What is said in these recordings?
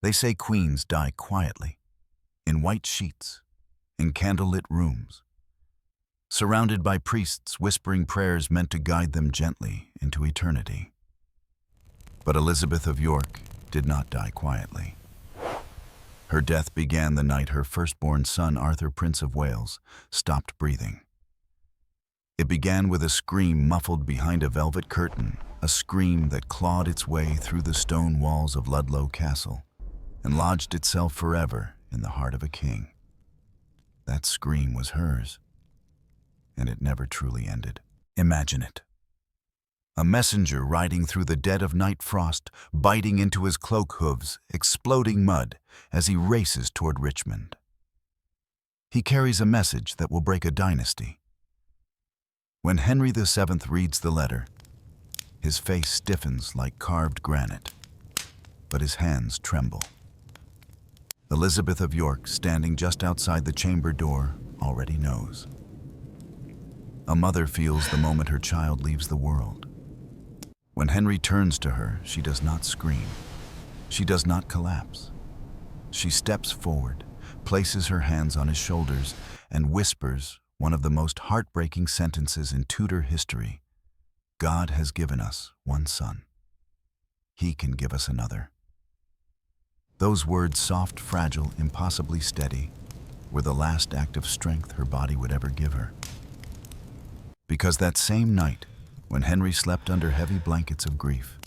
They say queens die quietly, in white sheets, in candlelit rooms, surrounded by priests whispering prayers meant to guide them gently into eternity. But Elizabeth of York did not die quietly. Her death began the night her firstborn son, Arthur, Prince of Wales, stopped breathing. It began with a scream muffled behind a velvet curtain, a scream that clawed its way through the stone walls of Ludlow Castle and lodged itself forever in the heart of a king. That scream was hers, and it never truly ended. Imagine it. A messenger riding through the dead of night frost, biting into his cloak hooves, exploding mud as he races toward Richmond. He carries a message that will break a dynasty. When Henry VII reads the letter, his face stiffens like carved granite, but his hands tremble. Elizabeth of York, standing just outside the chamber door, already knows. A mother feels the moment her child leaves the world. When Henry turns to her, she does not scream. She does not collapse. She steps forward, places her hands on his shoulders, and whispers one of the most heartbreaking sentences in Tudor history. God has given us one son. He can give us another. Those words, soft, fragile, impossibly steady, were the last act of strength her body would ever give her. Because that same night, when Henry slept under heavy blankets of grief,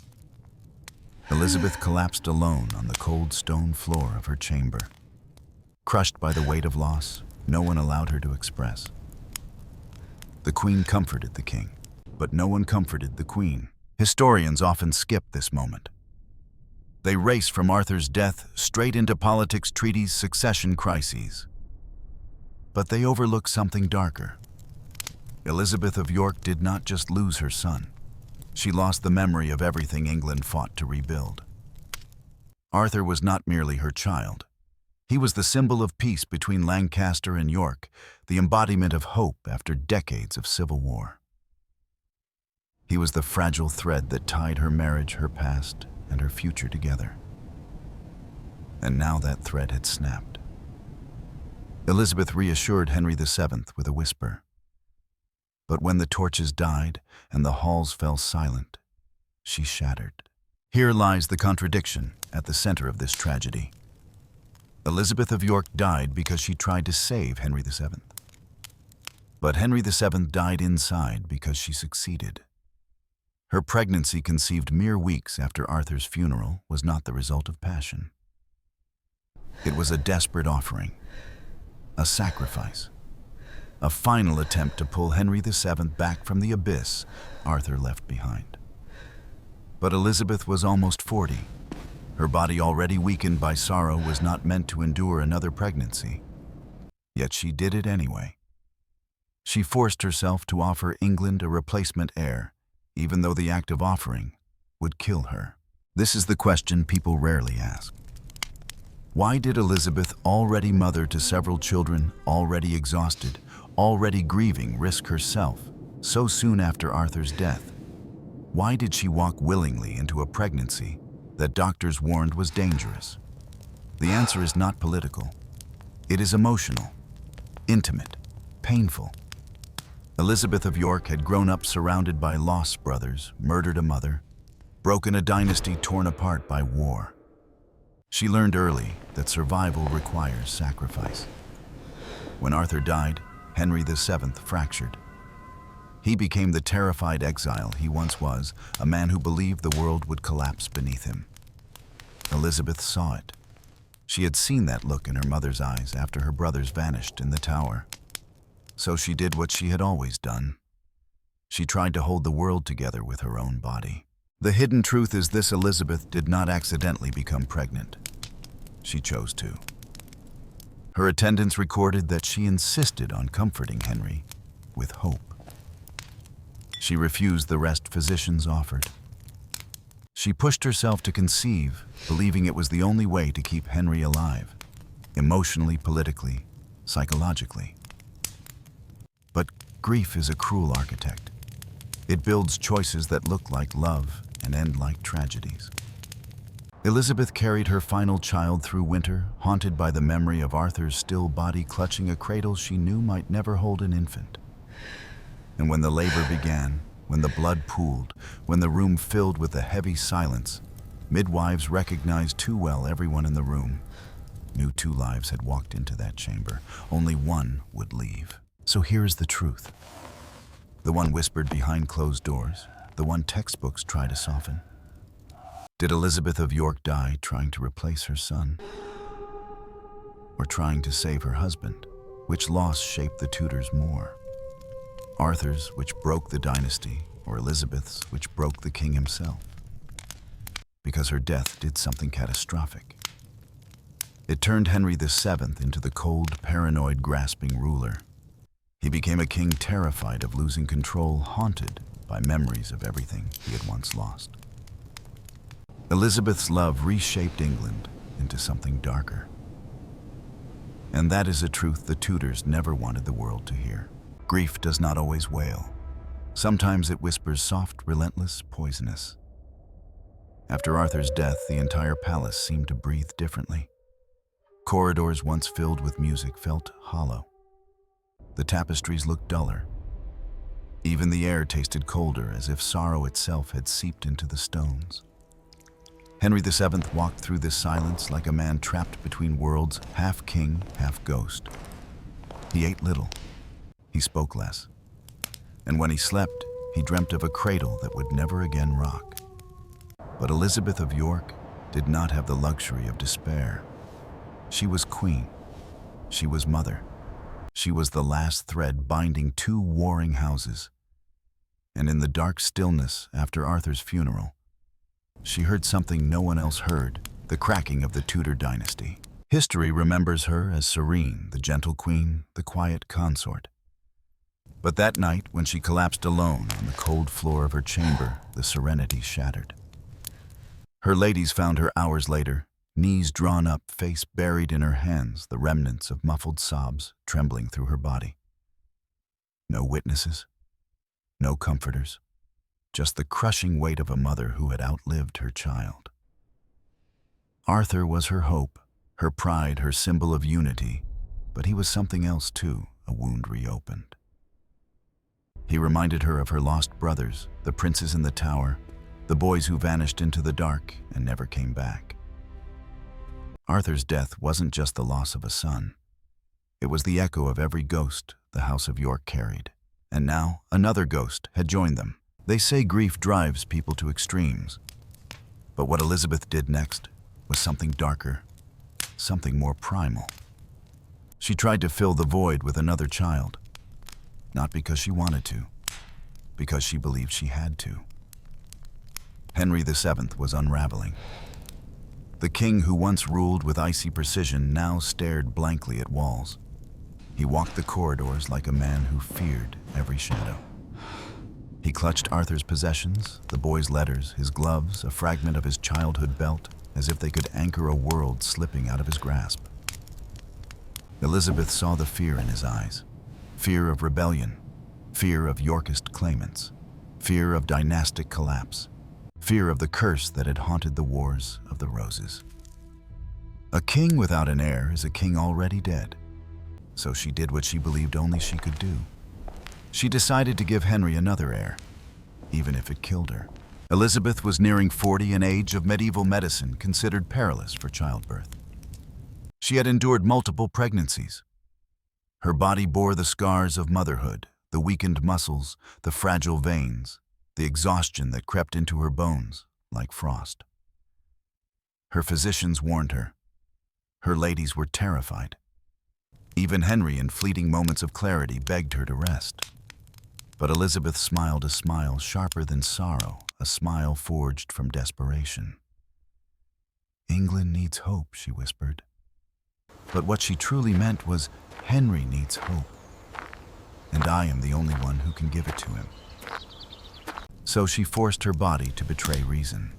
Elizabeth collapsed alone on the cold stone floor of her chamber. Crushed by the weight of loss, no one allowed her to express. The Queen comforted the King, but no one comforted the Queen. Historians often skip this moment. They race from Arthur's death straight into politics, treaties, succession crises. But they overlook something darker. Elizabeth of York did not just lose her son. She lost the memory of everything England fought to rebuild. Arthur was not merely her child. He was the symbol of peace between Lancaster and York, the embodiment of hope after decades of civil war. He was the fragile thread that tied her marriage, her past, and her future together. And now that thread had snapped. Elizabeth reassured Henry VII with a whisper. But when the torches died and the halls fell silent, she shattered. Here lies the contradiction at the center of this tragedy. Elizabeth of York died because she tried to save Henry VII. But Henry VII died inside because she succeeded. Her pregnancy, conceived mere weeks after Arthur's funeral, was not the result of passion. It was a desperate offering, a sacrifice. A final attempt to pull Henry VII back from the abyss Arthur left behind. But Elizabeth was almost 40. Her body, already weakened by sorrow, was not meant to endure another pregnancy. Yet she did it anyway. She forced herself to offer England a replacement heir, even though the act of offering would kill her. This is the question people rarely ask. Why did Elizabeth, already mother to several children, already exhausted, already grieving, risk herself so soon after Arthur's death? Why did she walk willingly into a pregnancy that doctors warned was dangerous? The answer is not political. It is emotional, intimate, painful. Elizabeth of York had grown up surrounded by lost brothers, murdered a mother, broken a dynasty torn apart by war. She learned early that survival requires sacrifice. When Arthur died, Henry VII fractured. He became the terrified exile he once was, a man who believed the world would collapse beneath him. Elizabeth saw it. She had seen that look in her mother's eyes after her brothers vanished in the tower. So she did what she had always done. She tried to hold the world together with her own body. The hidden truth is this: Elizabeth did not accidentally become pregnant. She chose to. Her attendants recorded that she insisted on comforting Henry with hope. She refused the rest physicians offered. She pushed herself to conceive, believing it was the only way to keep Henry alive, emotionally, politically, psychologically. But grief is a cruel architect. It builds choices that look like love and end like tragedies. Elizabeth carried her final child through winter, haunted by the memory of Arthur's still body clutching a cradle she knew might never hold an infant. And when the labor began, when the blood pooled, when the room filled with a heavy silence, midwives recognized too well everyone in the room. Knew two lives had walked into that chamber. Only one would leave. So here is the truth. The one whispered behind closed doors, the one textbooks try to soften. Did Elizabeth of York die trying to replace her son? Or trying to save her husband? Which loss shaped the Tudors more? Arthur's, which broke the dynasty, or Elizabeth's, which broke the king himself? Because her death did something catastrophic. It turned Henry VII into the cold, paranoid, grasping ruler. He became a king terrified of losing control, haunted by memories of everything he had once lost. Elizabeth's love reshaped England into something darker. And that is a truth the Tudors never wanted the world to hear. Grief does not always wail. Sometimes it whispers soft, relentless, poisonous. After Arthur's death, the entire palace seemed to breathe differently. Corridors once filled with music felt hollow. The tapestries looked duller. Even the air tasted colder, as if sorrow itself had seeped into the stones. Henry VII walked through this silence like a man trapped between worlds, half king, half ghost. He ate little. He spoke less. And when he slept, he dreamt of a cradle that would never again rock. But Elizabeth of York did not have the luxury of despair. She was queen. She was mother. She was the last thread binding two warring houses. And in the dark stillness after Arthur's funeral, she heard something no one else heard, the cracking of the Tudor dynasty. History remembers her as Serene, the gentle queen, the quiet consort. But that night, when she collapsed alone on the cold floor of her chamber, the serenity shattered. Her ladies found her hours later, knees drawn up, face buried in her hands, the remnants of muffled sobs trembling through her body. No witnesses, no comforters, just the crushing weight of a mother who had outlived her child. Arthur was her hope, her pride, her symbol of unity, but he was something else too, a wound reopened. He reminded her of her lost brothers, the princes in the tower, the boys who vanished into the dark and never came back. Arthur's death wasn't just the loss of a son. It was the echo of every ghost the House of York carried. And now, another ghost had joined them. They say grief drives people to extremes. But what Elizabeth did next was something darker, something more primal. She tried to fill the void with another child. Not because she wanted to, because she believed she had to. Henry VII was unraveling. The king who once ruled with icy precision now stared blankly at walls. He walked the corridors like a man who feared every shadow. He clutched Arthur's possessions, the boy's letters, his gloves, a fragment of his childhood belt, as if they could anchor a world slipping out of his grasp. Elizabeth saw the fear in his eyes. Fear of rebellion, fear of Yorkist claimants, fear of dynastic collapse, fear of the curse that had haunted the Wars of the Roses. A king without an heir is a king already dead. So she did what she believed only she could do. She decided to give Henry another heir, even if it killed her. Elizabeth was nearing 40, an age of medieval medicine considered perilous for childbirth. She had endured multiple pregnancies. Her body bore the scars of motherhood, the weakened muscles, the fragile veins, the exhaustion that crept into her bones like frost. Her physicians warned her. Her ladies were terrified. Even Henry, in fleeting moments of clarity, begged her to rest. But Elizabeth smiled a smile sharper than sorrow, a smile forged from desperation. "England needs hope," she whispered. But what she truly meant was, Henry needs hope, and I am the only one who can give it to him. So she forced her body to betray reason.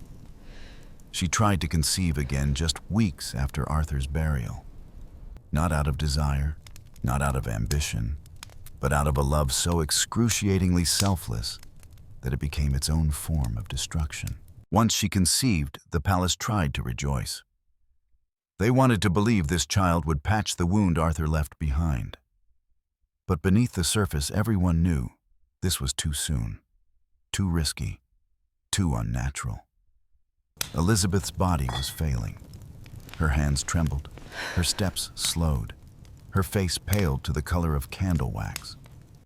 She tried to conceive again just weeks after Arthur's burial. Not out of desire, not out of ambition, but out of a love so excruciatingly selfless that it became its own form of destruction. Once she conceived, the palace tried to rejoice. They wanted to believe this child would patch the wound Arthur left behind. But beneath the surface, everyone knew this was too soon, too risky, too unnatural. Elizabeth's body was failing. Her hands trembled, her steps slowed, her face paled to the color of candle wax.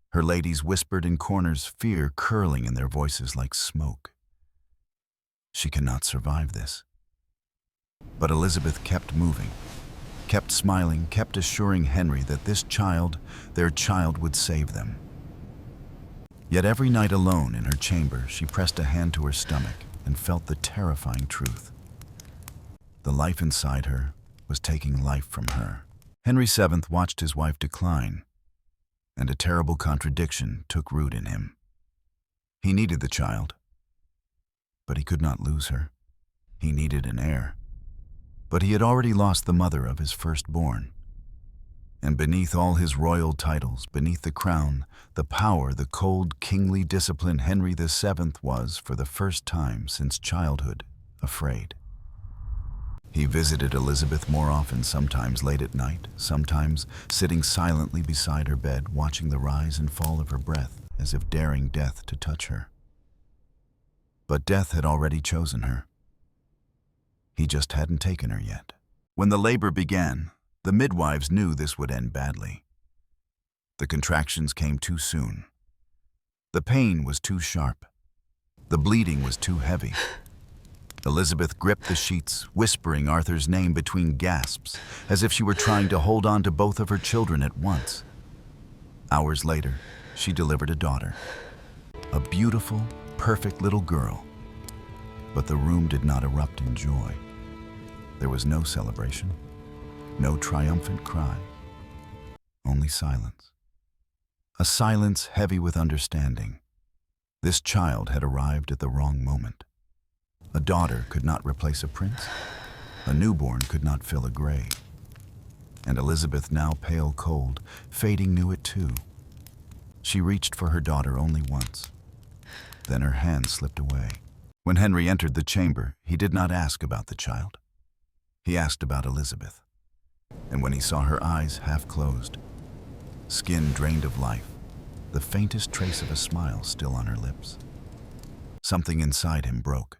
Her ladies whispered in corners, fear curling in their voices like smoke. She cannot survive this. But Elizabeth kept moving, kept smiling, kept assuring Henry that this child, their child, would save them. Yet every night alone in her chamber, she pressed a hand to her stomach and felt the terrifying truth. The life inside her was taking life from her. Henry VII watched his wife decline, and a terrible contradiction took root in him. He needed the child, but he could not lose her. He needed an heir, but he had already lost the mother of his firstborn. And beneath all his royal titles, beneath the crown, the power, the cold, kingly discipline, Henry VII was, for the first time since childhood, afraid. He visited Elizabeth more often, sometimes late at night, sometimes sitting silently beside her bed, watching the rise and fall of her breath, as if daring death to touch her. But death had already chosen her. He just hadn't taken her yet. When the labor began, the midwives knew this would end badly. The contractions came too soon. The pain was too sharp. The bleeding was too heavy. Elizabeth gripped the sheets, whispering Arthur's name between gasps, as if she were trying to hold on to both of her children at once. Hours later, she delivered a daughter. A beautiful, perfect little girl. But the room did not erupt in joy. There was no celebration, no triumphant cry, only silence. A silence heavy with understanding. This child had arrived at the wrong moment. A daughter could not replace a prince. A newborn could not fill a grave. And Elizabeth, now pale cold, fading, knew it too. She reached for her daughter only once. Then her hand slipped away. When Henry entered the chamber, he did not ask about the child. He asked about Elizabeth. And when he saw her eyes half closed, skin drained of life, the faintest trace of a smile still on her lips, something inside him broke.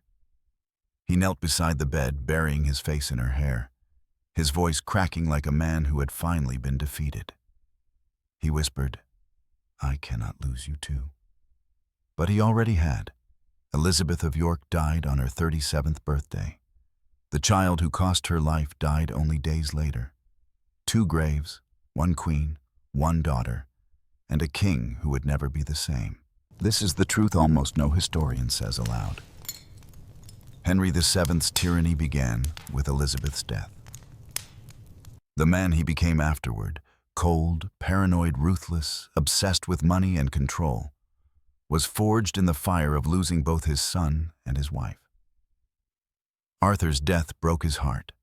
He knelt beside the bed, burying his face in her hair, his voice cracking like a man who had finally been defeated. He whispered, "I cannot lose you too." But he already had. Elizabeth of York died on her 37th birthday. The child who cost her life died only days later. 2 graves, 1 queen, 1 daughter, and a king who would never be the same. This is the truth almost no historian says aloud. Henry VII's tyranny began with Elizabeth's death. The man he became afterward, cold, paranoid, ruthless, obsessed with money and control, was forged in the fire of losing both his son and his wife. Arthur's death broke his heart.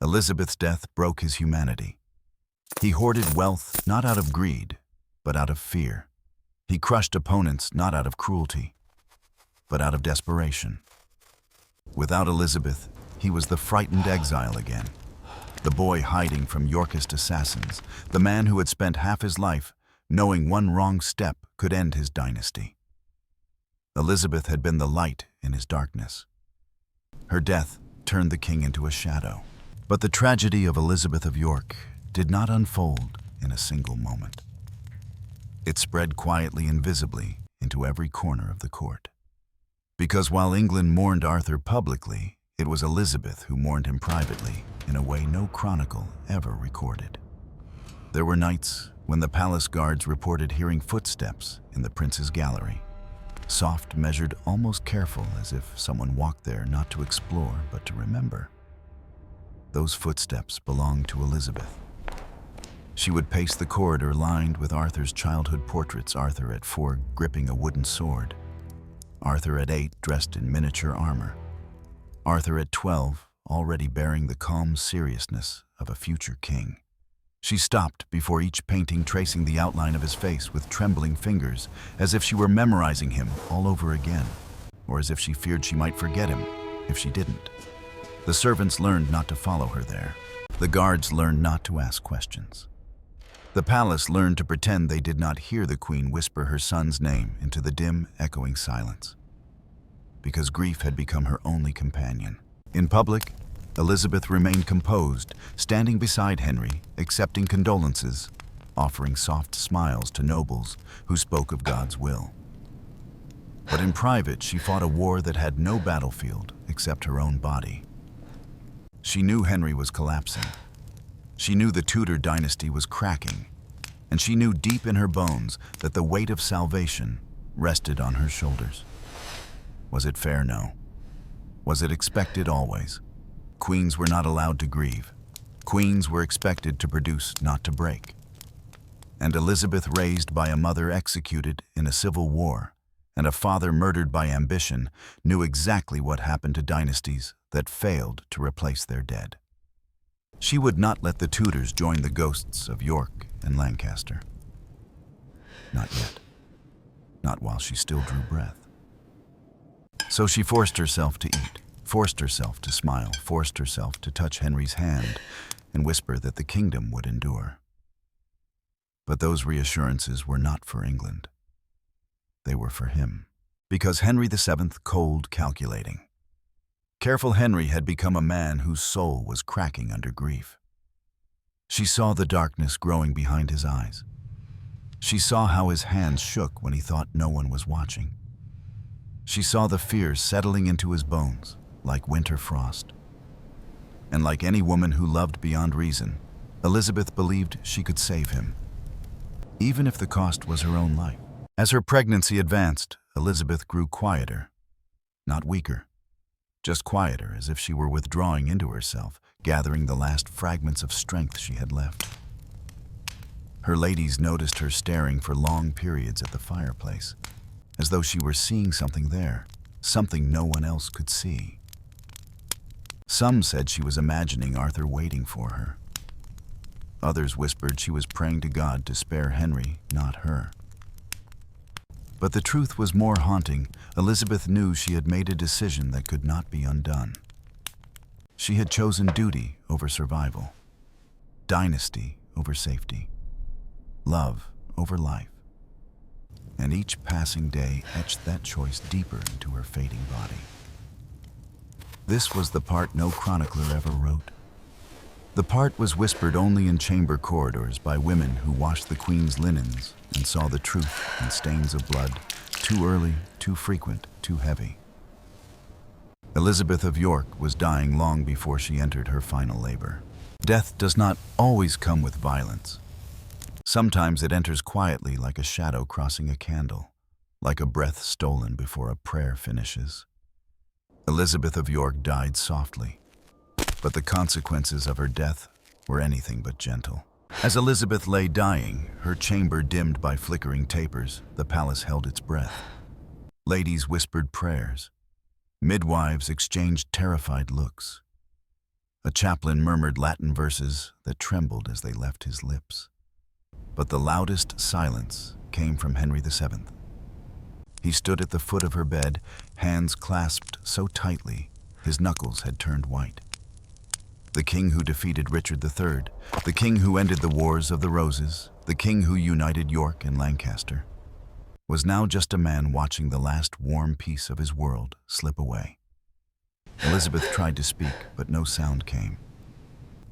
Elizabeth's death broke his humanity. He hoarded wealth not out of greed, but out of fear. He crushed opponents not out of cruelty, but out of desperation. Without Elizabeth, he was the frightened exile again, the boy hiding from Yorkist assassins, the man who had spent half his life knowing one wrong step could end his dynasty. Elizabeth had been the light in his darkness. Her death turned the king into a shadow. But the tragedy of Elizabeth of York did not unfold in a single moment. It spread quietly and visibly into every corner of the court. Because while England mourned Arthur publicly, it was Elizabeth who mourned him privately in a way no chronicle ever recorded. There were nights when the palace guards reported hearing footsteps in the prince's gallery, soft, measured, almost careful, as if someone walked there not to explore but to remember. Those footsteps belonged to Elizabeth. She would pace the corridor lined with Arthur's childhood portraits, Arthur at 4 gripping a wooden sword, Arthur at 8 dressed in miniature armor, Arthur at 12 already bearing the calm seriousness of a future king. She stopped before each painting, tracing the outline of his face with trembling fingers, as if she were memorizing him all over again. or as if she feared she might forget him if she didn't. The servants learned not to follow her there. The guards learned not to ask questions. The palace learned to pretend they did not hear the queen whisper her son's name into the dim, echoing silence, because grief had become her only companion. In public, Elizabeth remained composed, standing beside Henry, accepting condolences, offering soft smiles to nobles who spoke of God's will. But in private, she fought a war that had no battlefield except her own body. She knew Henry was collapsing. She knew the Tudor dynasty was cracking, and she knew deep in her bones that the weight of salvation rested on her shoulders. Was it fair? No. Was it expected? Always. Queens were not allowed to grieve. Queens were expected to produce, not to break. And Elizabeth, raised by a mother executed in a civil war and a father murdered by ambition, knew exactly what happened to dynasties that failed to replace their dead. She would not let the Tudors join the ghosts of York and Lancaster. Not yet. Not while she still drew breath. So she forced herself to eat, forced herself to smile, forced herself to touch Henry's hand and whisper that the kingdom would endure. But those reassurances were not for England. They were for him. Because Henry VII, cold, calculating. Careful Henry had become a man whose soul was cracking under grief. She saw the darkness growing behind his eyes. She saw how his hands shook when he thought no one was watching. She saw the fear settling into his bones like winter frost. And like any woman who loved beyond reason, Elizabeth believed she could save him, even if the cost was her own life. As her pregnancy advanced, Elizabeth grew quieter, not weaker, just quieter, as if she were withdrawing into herself, gathering the last fragments of strength she had left. Her ladies noticed her staring for long periods at the fireplace, as though she were seeing something there, something no one else could see. Some said she was imagining Arthur waiting for her. Others whispered she was praying to God to spare Henry, not her. But the truth was more haunting. Elizabeth knew she had made a decision that could not be undone. She had chosen duty over survival, dynasty over safety, love over life. And each passing day etched that choice deeper into her fading body. This was the part no chronicler ever wrote. The part was whispered only in chamber corridors by women who washed the queen's linens and saw the truth in stains of blood, too early, too frequent, too heavy. Elizabeth of York was dying long before she entered her final labor. Death does not always come with violence. Sometimes it enters quietly, like a shadow crossing a candle, like a breath stolen before a prayer finishes. Elizabeth of York died softly, but the consequences of her death were anything but gentle. As Elizabeth lay dying, her chamber dimmed by flickering tapers, the palace held its breath. Ladies whispered prayers. Midwives exchanged terrified looks. A chaplain murmured Latin verses that trembled as they left his lips. But the loudest silence came from Henry VII. He stood at the foot of her bed, hands clasped so tightly his knuckles had turned white. The king who defeated Richard III, the king who ended the Wars of the Roses, the king who united York and Lancaster, was now just a man watching the last warm piece of his world slip away. Elizabeth tried to speak, but no sound came.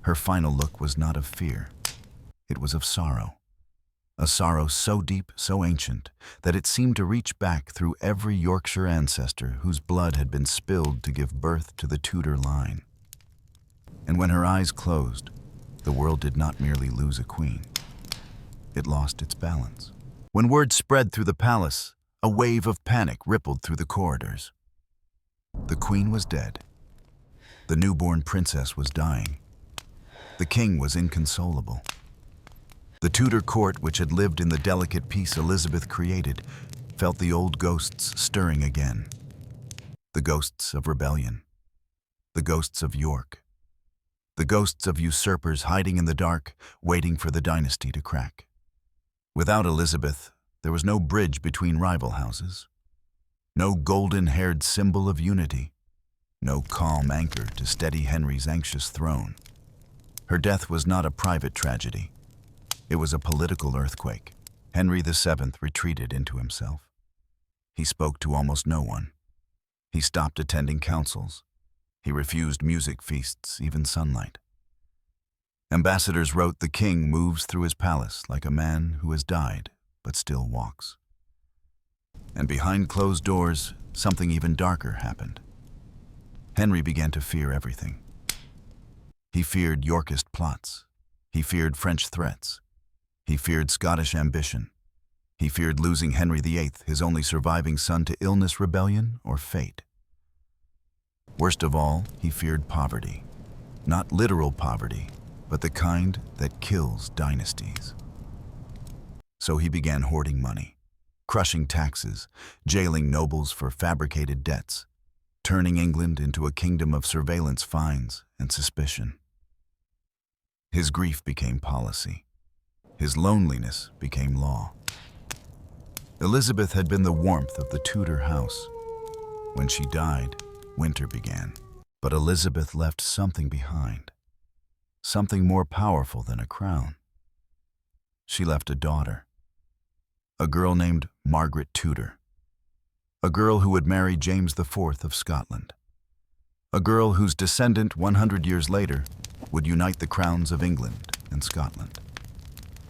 Her final look was not of fear. It was of sorrow. A sorrow so deep, so ancient, that it seemed to reach back through every Yorkshire ancestor whose blood had been spilled to give birth to the Tudor line. And when her eyes closed, the world did not merely lose a queen. It lost its balance. When word spread through the palace, a wave of panic rippled through the corridors. The queen was dead. The newborn princess was dying. The king was inconsolable. The Tudor court, which had lived in the delicate peace Elizabeth created, felt the old ghosts stirring again. The ghosts of rebellion. The ghosts of York. The ghosts of usurpers hiding in the dark, waiting for the dynasty to crack. Without Elizabeth, there was no bridge between rival houses. No golden-haired symbol of unity. No calm anchor to steady Henry's anxious throne. Her death was not a private tragedy. It was a political earthquake. Henry VII retreated into himself. He spoke to almost no one. He stopped attending councils. He refused music feasts, even sunlight. Ambassadors wrote, "The king moves through his palace like a man who has died but still walks." And behind closed doors, something even darker happened. Henry began to fear everything. He feared Yorkist plots. He feared French threats. He feared Scottish ambition. He feared losing Henry VIII, his only surviving son, to illness, rebellion, or fate. Worst of all, he feared poverty. Not literal poverty, but the kind that kills dynasties. So he began hoarding money, crushing taxes, jailing nobles for fabricated debts, turning England into a kingdom of surveillance, fines, and suspicion. His grief became policy. His loneliness became law. Elizabeth had been the warmth of the Tudor house. When she died, winter began. But Elizabeth left something behind, something more powerful than a crown. She left a daughter, a girl named Margaret Tudor, a girl who would marry James IV of Scotland, a girl whose descendant 100 years later would unite the crowns of England and Scotland.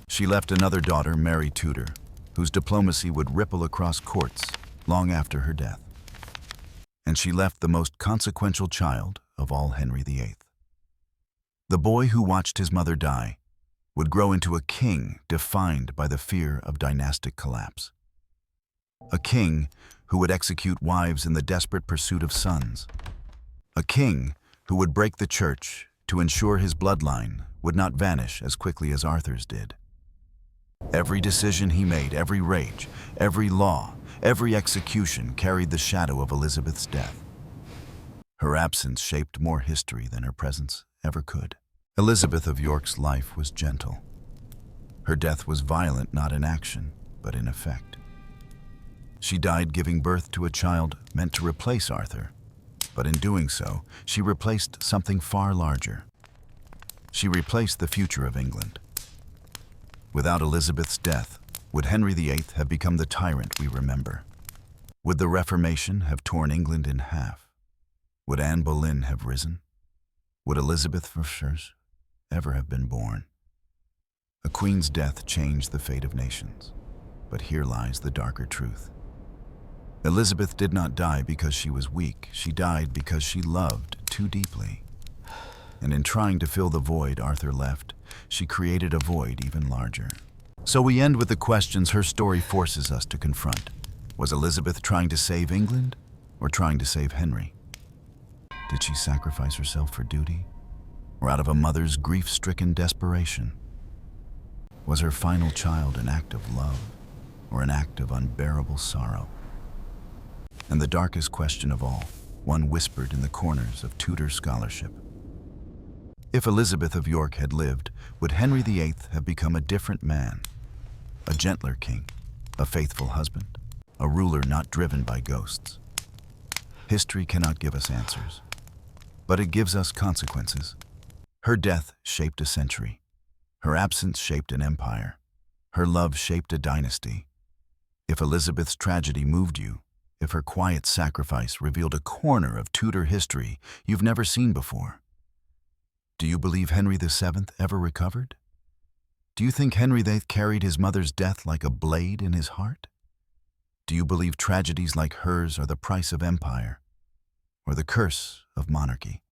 She left another daughter, Mary Tudor, whose diplomacy would ripple across courts long after her death. And she left the most consequential child of all, Henry VIII. The boy who watched his mother die would grow into a king defined by the fear of dynastic collapse. A king who would execute wives in the desperate pursuit of sons. A king who would break the church to ensure his bloodline would not vanish as quickly as Arthur's did. Every decision he made, every rage, every law, every execution carried the shadow of Elizabeth's death. Her absence shaped more history than her presence ever could. Elizabeth of York's life was gentle. Her death was violent, not in action, but in effect. She died giving birth to a child meant to replace Arthur, but in doing so, she replaced something far larger. She replaced the future of England. Without Elizabeth's death, would Henry VIII have become the tyrant we remember? Would the Reformation have torn England in half? Would Anne Boleyn have risen? Would Elizabeth I ever have been born? A queen's death changed the fate of nations, but here lies the darker truth. Elizabeth did not die because she was weak. She died because she loved too deeply. And in trying to fill the void Arthur left, she created a void even larger. So we end with the questions her story forces us to confront. Was Elizabeth trying to save England or trying to save Henry? Did she sacrifice herself for duty or out of a mother's grief-stricken desperation? Was her final child an act of love or an act of unbearable sorrow? And the darkest question of all, one whispered in the corners of Tudor scholarship. If Elizabeth of York had lived, would Henry VIII have become a different man? A gentler king, a faithful husband, a ruler not driven by ghosts? History cannot give us answers, but it gives us consequences. Her death shaped a century. Her absence shaped an empire. Her love shaped a dynasty. If Elizabeth's tragedy moved you, if her quiet sacrifice revealed a corner of Tudor history you've never seen before, do you believe Henry VII ever recovered? Do you think Henry VIII carried his mother's death like a blade in his heart? Do you believe tragedies like hers are the price of empire or the curse of monarchy?